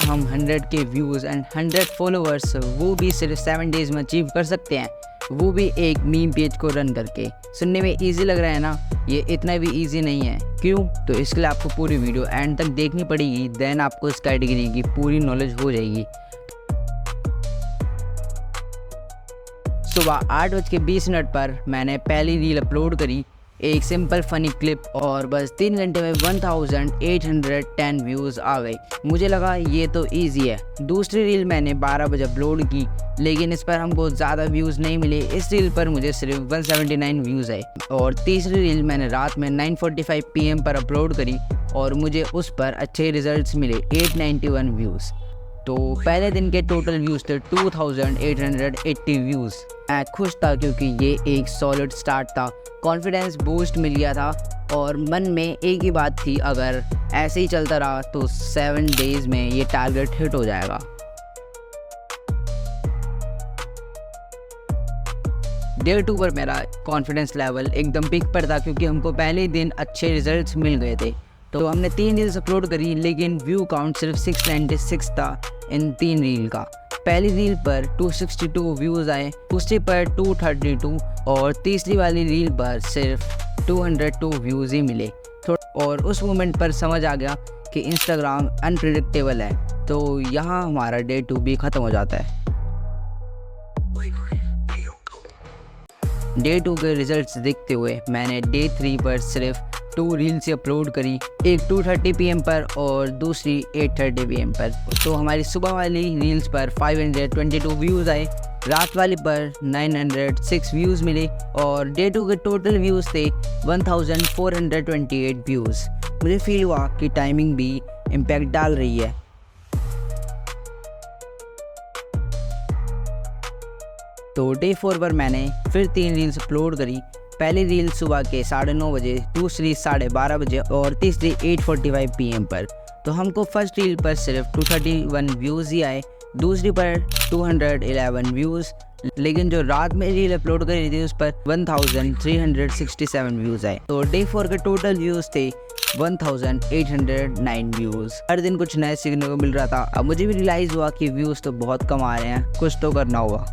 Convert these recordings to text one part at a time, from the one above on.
हम 100 के views and 100 followers वो भी सिर्फ 7 डेज़ में अचीव कर सकते हैं, वो भी एक मीम पेज को रन करके। सुनने में इजी लग रहा है ना, ये इतना भी इजी नहीं है। क्यों? तो इसके लिए आपको पूरी वीडियो एंड तक देखनी पड़ेगी, देन आपको इस कैटेगरी की पूरी नॉलेज हो जाएगी। सुबह 8:20 पर मैंने पहली रील अपलोड करी, एक सिंपल फनी क्लिप, और बस 3 घंटे में 1810 व्यूज़ आ गए। मुझे लगा ये तो इजी है। दूसरी रील मैंने 12 बजे अपलोड की, लेकिन इस पर हमको ज़्यादा व्यूज़ नहीं मिले। इस रील पर मुझे सिर्फ 179 व्यूज़ आए। और तीसरी रील मैंने रात में 9:45 PM पर अपलोड करी और मुझे उस पर अच्छे रिजल्ट्स मिले, 891 व्यूज़। तो पहले दिन के टोटल व्यूज़ थे 2880 व्यूज़। मैं खुश था क्योंकि ये एक सॉलिड स्टार्ट था, कॉन्फिडेंस बूस्ट मिल गया था और मन में एक ही बात थी, अगर ऐसे ही चलता रहा तो 7 डेज़ में ये टारगेट हिट हो जाएगा। डे 2 पर मेरा कॉन्फिडेंस लेवल एकदम पीक पर था क्योंकि हमको पहले ही दिन अच्छे रिजल्ट्स मिल गए थे। तो हमने 3 रील्स अपलोड करी, लेकिन व्यू काउंट सिर्फ 696 था इन 3 रील का। पहली रील पर 262 व्यूज़ आए, दूसरी पर 232 और तीसरी वाली रील पर सिर्फ 202 व्यूज़ ही मिले। और उस मोमेंट पर समझ आ गया कि इंस्टाग्राम अनप्रिडिक्टेबल है। तो यहाँ हमारा डे 2 भी ख़त्म हो जाता है। डे 2 के रिजल्ट्स देखते हुए मैंने डे 3 पर सिर्फ 2 रील्स अपलोड करी, एक 2:30 PM पर और दूसरी 8:30 PM पर। तो हमारी सुबह वाली रील्स पर 522 व्यूज़ आए, रात वाली पर 906 व्यूज़ मिले और डे 2 के टोटल व्यूज़ थे 1428 व्यूज़। मुझे फील हुआ कि टाइमिंग भी इम्पैक्ट डाल रही है। तो डे 4 पर मैंने फिर 3 रील्स अपलोड करी। पहली रील सुबह के 9:30 बजे, दूसरी 12:30 बजे और तीसरी 8:45 PM पर। तो हमको फर्स्ट रील पर सिर्फ 231 व्यूज़ ही आए, दूसरी पर 211 व्यूज़, लेकिन जो रात में रील अपलोड करी थी उस पर 1367 व्यूज़ आए। तो डे 4 के टोटल व्यूज़ थे 1809 व्यूज़। हर दिन कुछ नया सीखने को मिल रहा था। अब मुझे भी रियलाइज़ हुआ कि व्यूज़ तो बहुत कम आ रहे हैं, कुछ तो करना होगा।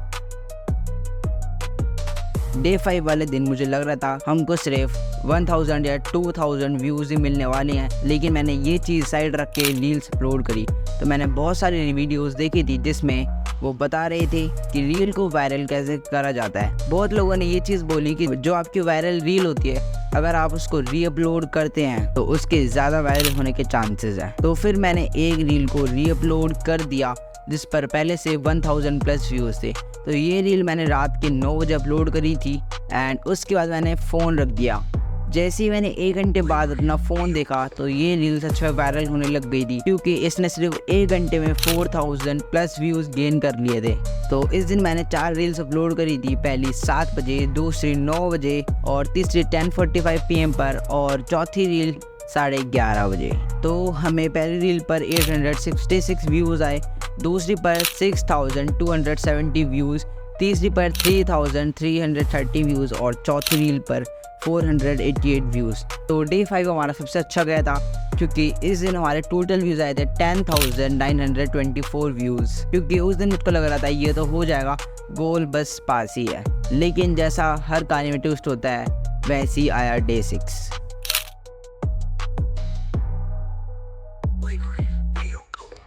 डे 5 वाले दिन मुझे लग रहा था हमको सिर्फ 1000 या 2000 व्यूज़ ही मिलने वाले हैं, लेकिन मैंने ये चीज़ साइड रख के रील्स अपलोड करी। तो मैंने बहुत सारी वीडियोस देखी थी जिसमें वो बता रहे थे कि रील को वायरल कैसे करा जाता है। बहुत लोगों ने ये चीज़ बोली कि जो आपकी वायरल रील होती है, अगर आप उसको रीअपलोड करते हैं तो उसके ज़्यादा वायरल होने के चांसेस हैं। तो फिर मैंने एक रील को रीअपलोड कर दिया जिस पर पहले से 1000 प्लस व्यूज़ थे। तो ये रील मैंने रात के 9 बजे अपलोड करी थी एंड उसके बाद मैंने फ़ोन रख दिया। जैसे ही मैंने 1 घंटे बाद अपना फ़ोन देखा तो ये रील सच में वायरल होने लग गई थी, क्योंकि इसने सिर्फ 1 घंटे में 4000 प्लस व्यूज़ गेन कर लिए थे। तो इस दिन मैंने 4 रील्स अपलोड करी थी, पहली 7 बजे, दूसरी 9 बजे और तीसरी 10:45 PM पर और चौथी रील 11:30 बजे। तो हमें पहली रील पर 866 व्यूज़ आए, दूसरी पर 6270 व्यूज़, तीसरी पर 3330 व्यूज़ और चौथी रील पर 488 व्यूज़। तो डे 5 हमारा सबसे अच्छा गया था क्योंकि इस दिन हमारे टोटल व्यूज़ आए थे 10,924 व्यूज़। क्योंकि उस दिन मुझको लग रहा था ये तो हो जाएगा, गोल बस पास ही है। लेकिन जैसा हर कहानी में ट्विस्ट होता है, वैसे ही आया डे 6।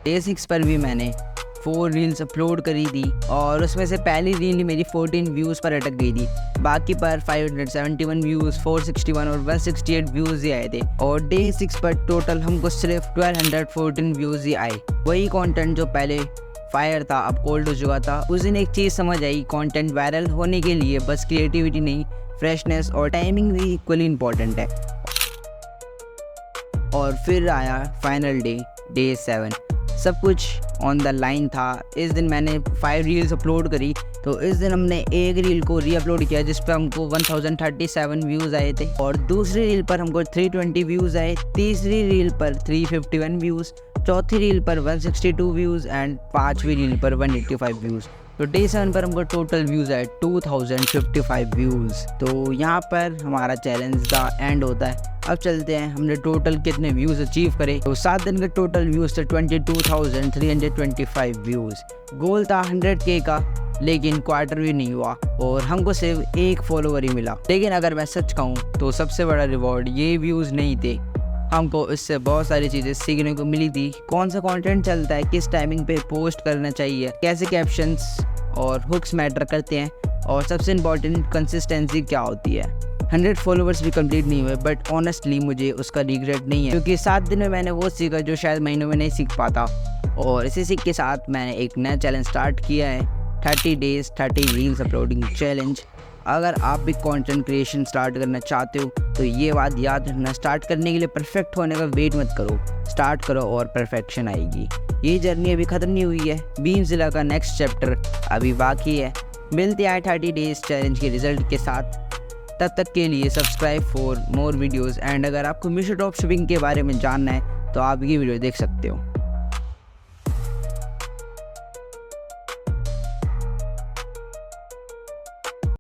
डे 6 पर भी मैंने 4 रील्स अपलोड करी थी और उसमें से पहली रील मेरी 14 व्यूज़ पर अटक गई थी, बाकी पर 571 व्यूज़, 461 और 168 व्यूज़ ही आए थे। और डे 6 पर टोटल हमको सिर्फ 1214 व्यूज़ ही आए। वही कंटेंट जो पहले फायर था अब कोल्ड हो चुका था। उस दिन एक चीज़ समझ आई, कंटेंट वायरल होने के लिए बस क्रिएटिविटी नहीं, फ्रेशनेस और टाइमिंग भी इक्वली इम्पॉर्टेंट है। और फिर आया फाइनल डे, डे 7। सब कुछ ऑन द लाइन था। इस दिन मैंने 5 रील्स अपलोड करी। तो इस दिन हमने एक रील को रीअपलोड किया जिस पर हमको 1037 व्यूज़ आए थे और दूसरी रील पर हमको 320 व्यूज़ आए, तीसरी रील पर 351 व्यूज़, चौथी रील पर 162 व्यूज़ एंड पाँचवीं रील पर 185 व्यूज़। तो डे 7 पर हमको टोटल व्यूज़ है 2055 व्यूज़। तो यहाँ पर हमारा चैलेंज का एंड होता है। अब चलते हैं हमने टोटल कितने व्यूज़ अचीव करे। तो 7 दिन के टोटल व्यूज़ थे 22,325 व्यूज़। गोल था 100K का, लेकिन क्वार्टर भी नहीं हुआ और हमको सिर्फ एक फॉलोवर ही मिला। लेकिन अगर मैं सच कहूँ तो सबसे बड़ा रिवॉर्ड ये व्यूज़ नहीं थे। हमको इससे बहुत सारी चीज़ें सीखने को मिली थी। कौन सा कंटेंट चलता है, किस टाइमिंग पे पोस्ट करना चाहिए, कैसे कैप्शंस और हुक्स मैटर करते हैं, और सबसे इम्पॉर्टेंट कंसिस्टेंसी क्या होती है। 100 फॉलोवर्स भी कंप्लीट नहीं हुए, बट ऑनेस्टली मुझे उसका रिग्रेट नहीं है, क्योंकि 7 दिन में मैंने वो सीखा जो शायद महीनों में नहीं सीख पाता। और इसी सीख के साथ मैंने एक नया चैलेंज स्टार्ट किया है, 30 डेज़ 30 रील्स अपलोडिंग चैलेंज। अगर आप भी कंटेंट क्रिएशन स्टार्ट करना चाहते हो तो ये बात याद रखना, स्टार्ट करने के लिए परफेक्ट होने का वेट मत करो, स्टार्ट करो और परफेक्शन आएगी। ये जर्नी अभी ख़त्म नहीं हुई है, बीमज़िला का नेक्स्ट चैप्टर अभी बाकी है। मिलते हैं 30 डेज़ चैलेंज के रिजल्ट के साथ। तब तक के लिए subscribe for more videos. And अगर आपको मीशो ड्रॉप शिपिंग के बारे में जानना है तो आप ये वीडियो देख सकते हो।